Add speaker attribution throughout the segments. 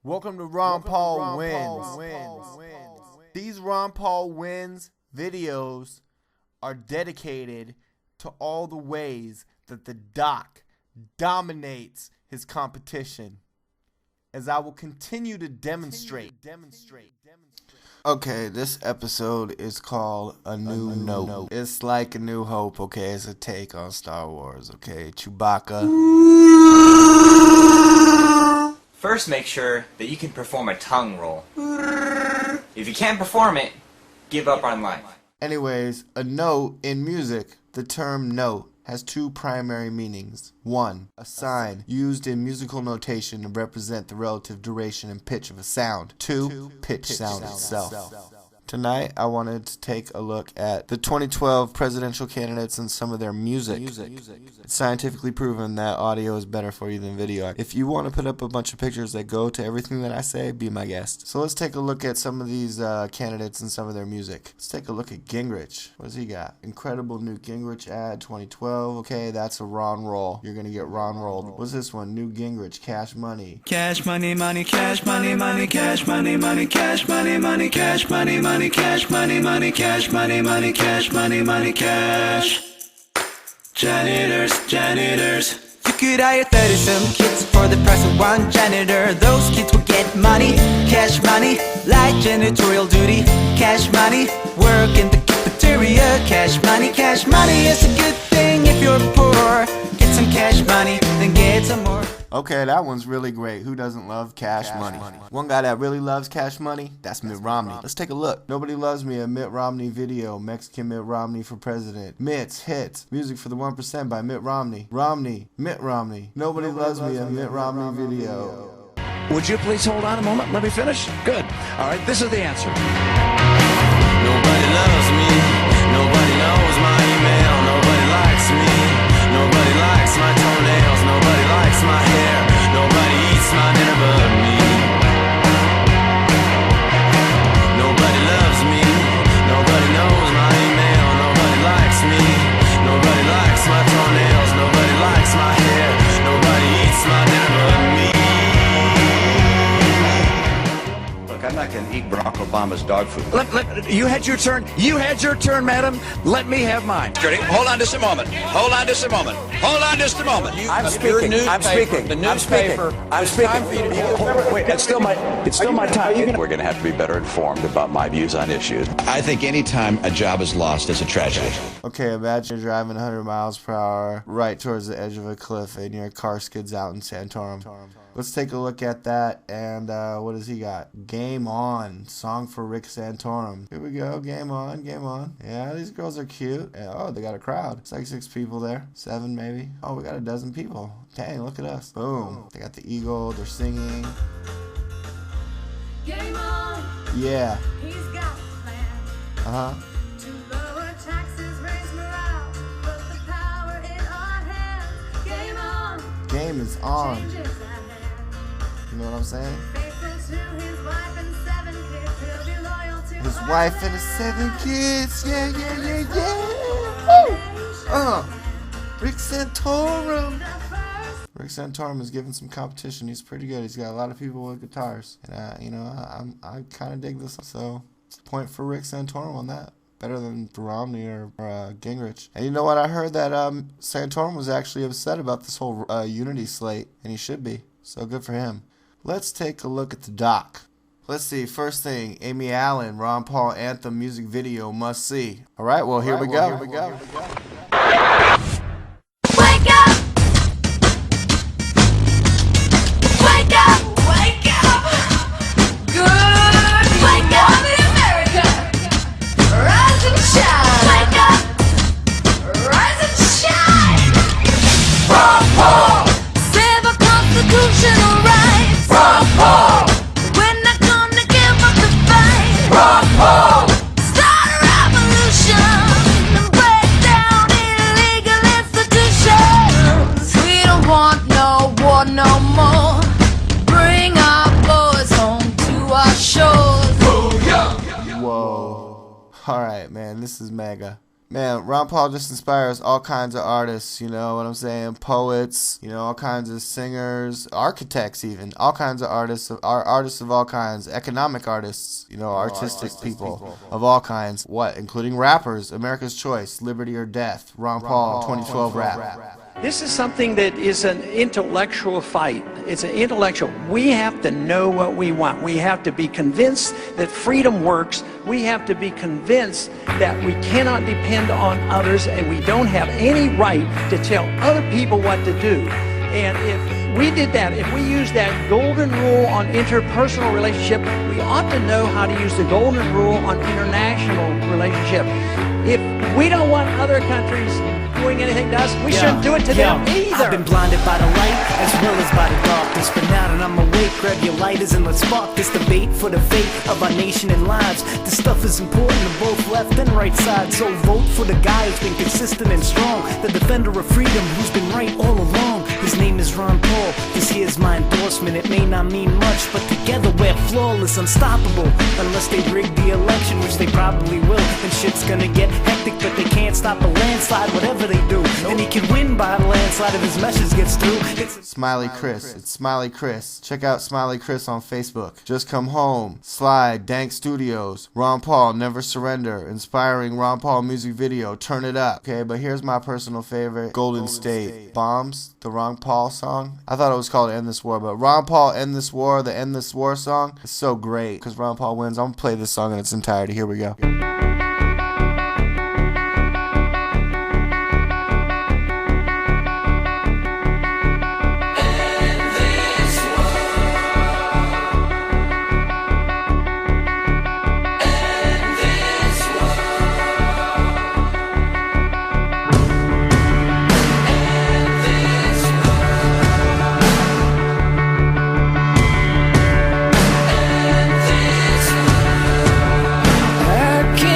Speaker 1: Welcome to Ron Paul Wins. These Ron Paul Wins videos are dedicated to all the ways that the Doc dominates his competition, as I will continue to demonstrate. Okay, this episode is called A New Note. It's like A New Hope, okay? It's a take on Star Wars, okay? Chewbacca.
Speaker 2: First, make sure that you can perform a tongue roll. If you can't perform it, give up on life.
Speaker 1: Anyways, a note in music, the term note, has two primary meanings. One, a sign used in musical notation to represent the relative duration and pitch of a sound. Two, pitch sound itself. Tonight, I wanted to take a look at the 2012 presidential candidates and some of their music. It's scientifically proven that audio is better for you than video. If you want to put up a bunch of pictures that go to everything that I say, be my guest. So let's take a look at some of these candidates and some of their music. Let's take a look at Gingrich. What's he got? Incredible Newt Gingrich ad 2012. Okay, that's a Ron roll. You're going to get Ron rolled. What's this one? Newt Gingrich, Cash Money.
Speaker 3: Cash money, money, cash money, money, cash money, money, cash money, money, cash money, money, cash money, money, cash money, money, cash money, money, cash. Janitors, janitors. You could hire 30-some kids for the price of one janitor. Those kids will get money, cash money, like janitorial duty. Cash money, work in the cafeteria. Cash money is a good thing if you're poor. Get some cash money, then get some more.
Speaker 1: Okay, that one's really great. Who doesn't love cash money? One guy that really loves cash money, that's Mitt Romney. Let's take a look. Nobody Loves Me, a Mitt Romney video. Mexican Mitt Romney for president. Mitt's Hits, music for the 1% by Mitt Romney. Romney, Mitt Romney. Nobody Loves Me, a Mitt Romney video.
Speaker 4: Would you please hold on a moment? Let me finish. Good. All right, this is the answer.
Speaker 5: Nobody loves me. Nobody knows my email. Nobody likes me. Nobody likes my toenails. Nobody likes my hair. Nobody eats my dinner but me. Nobody loves me. Nobody knows my email. Nobody likes me. Nobody likes my toenails. Nobody likes my hair. Nobody eats my dinner but me.
Speaker 4: I'm not going to eat Barack Obama's dog food. You had your turn. You had your turn, madam. Let me have mine. Hold on just a moment. Hold on just a moment. Hold on just a moment.
Speaker 6: I'm speaking. I'm speaking. I'm speaking. I'm speaking.
Speaker 4: Wait, it's still my time. We're going to have to be better informed about my views on issues. I think any time a job is lost is a tragedy.
Speaker 1: Okay, imagine you're driving 100 miles per hour right towards the edge of a cliff and your car skids out in Santorum. Let's take a look at that, and what does he got? Game On, song for Rick Santorum. Here we go, Game On, Game On. Yeah, these girls are cute. Yeah, oh, they got a crowd. It's like 6 people there, 7 maybe. Oh, we got a dozen people. Dang, look at us. Boom. They got the eagle, they're singing.
Speaker 7: Game on.
Speaker 1: Yeah.
Speaker 7: He's got the plan.
Speaker 1: Uh-huh.
Speaker 7: To lower taxes, raise morale, put the power in our hands. Game on.
Speaker 1: Game is on.
Speaker 7: Changes at hand.
Speaker 1: You know what I'm saying?
Speaker 7: Faithful to his wife and 7 kids, he'll be loyal to
Speaker 1: His
Speaker 7: our
Speaker 1: wife and his
Speaker 7: nation.
Speaker 1: 7 kids. Yeah, yeah, yeah, yeah. Woo! Rick Santorum. Rick Santorum is giving some competition. He's pretty good. He's got a lot of people with guitars, and I kind of dig this. So it's a point for Rick Santorum on that. Better than Romney or Gingrich. And you know what? I heard that Santorum was actually upset about this whole unity slate, and he should be. So good for him. Let's take a look at the Doc. Let's see. First thing, Amy Allen, Ron Paul anthem music video must see. All right. Well, here we go.
Speaker 7: Wake up! Wake up! Wake up! Good! Wake up in America! Rise and shine! Wake up! Rise and shine! Ron Paul! Save our constitutional rights! Ron Paul! We're not gonna give up the fight! Ron Paul! Start a revolution and break down illegal institutions! We don't want no war no more. Bring our boys home to our shores.
Speaker 1: Whoa. All right, man. This is mega. Man, Ron Paul just inspires all kinds of artists, you know what I'm saying? Poets, you know, all kinds of singers, architects even, all kinds of artists, artists of all kinds, economic artists, you know, artistic people of all kinds. What? Including rappers, America's Choice, Liberty or Death, Ron Paul, 2012 rap.
Speaker 6: This is something that is an intellectual fight. It's an intellectual. We have to know what we want. We have to be convinced that freedom works. We have to be convinced that we cannot depend on others and we don't have any right to tell other people what to do. And if we did that, if we used that golden rule on interpersonal relationship, we ought to know how to use the golden rule on international relationship. If we don't want other countries doing anything to us, we shouldn't do it to them either.
Speaker 3: I've been blinded by the light as well as by the darkness, but now that I'm awake, grab your lighters and let's spark this debate for the fate of our nation and lives. This stuff is important to both left and right sides, so vote for the guy who's been consistent and strong, the defender of freedom who's been right all along. His name is Ron Paul. This here's my endorsement. It may not mean much, but together we're flawless, unstoppable. Unless they rig the election, which they probably will, and shit's gonna get hectic, but they can't stop a landslide, whatever they do. And he can win by a landslide if his message gets through.
Speaker 1: Smiley Chris. It's Smiley Chris. Check out Smiley Chris on Facebook. Just Come Home, Slide, Dank Studios, Ron Paul, Never Surrender, inspiring Ron Paul music video, Turn It Up. Okay, but here's my personal favorite, Golden State. Bombs, the Ron Paul song. I thought it was called End This War, but Ron Paul, End This War, the End This War song is so great because Ron Paul wins. I'm gonna play this song in its entirety. Here we go.
Speaker 3: I can't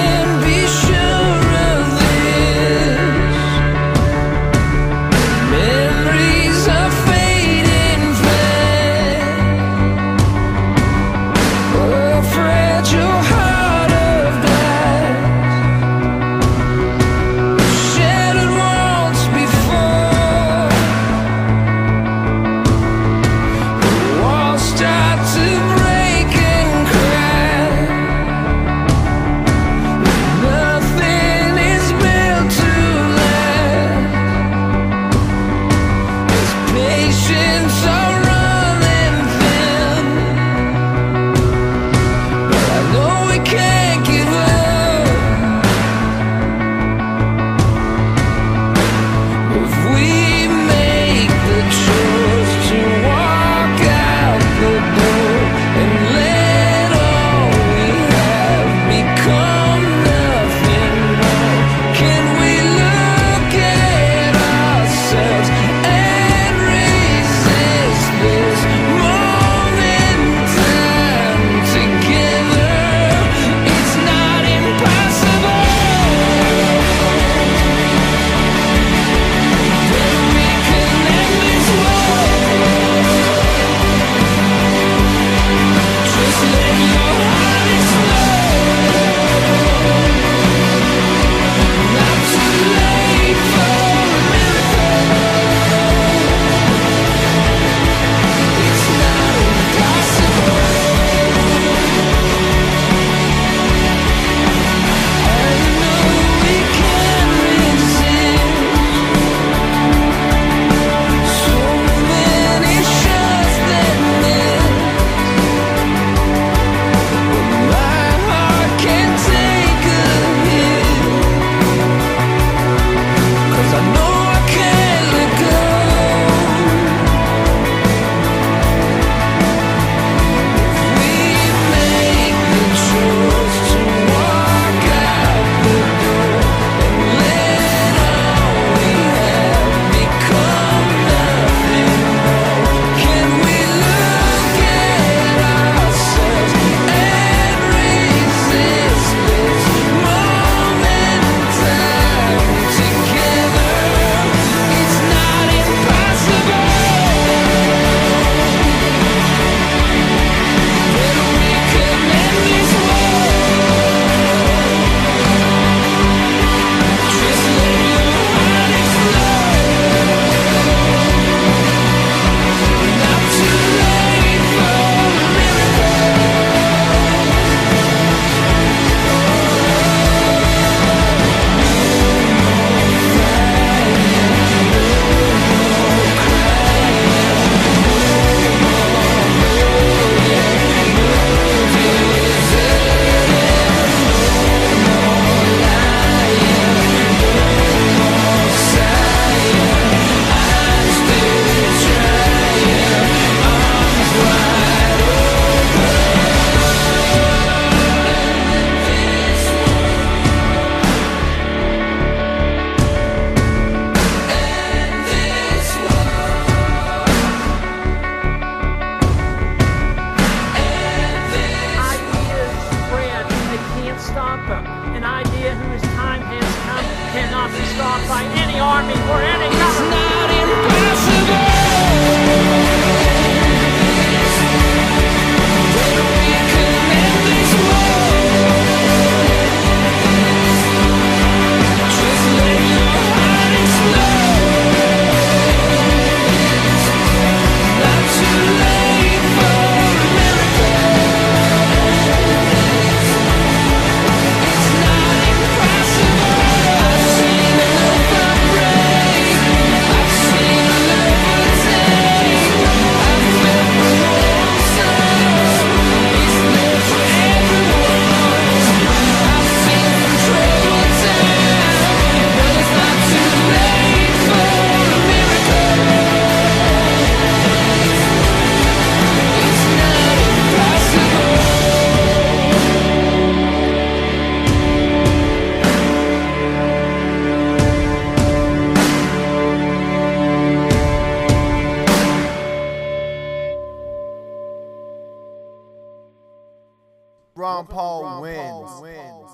Speaker 1: Ron Paul wins.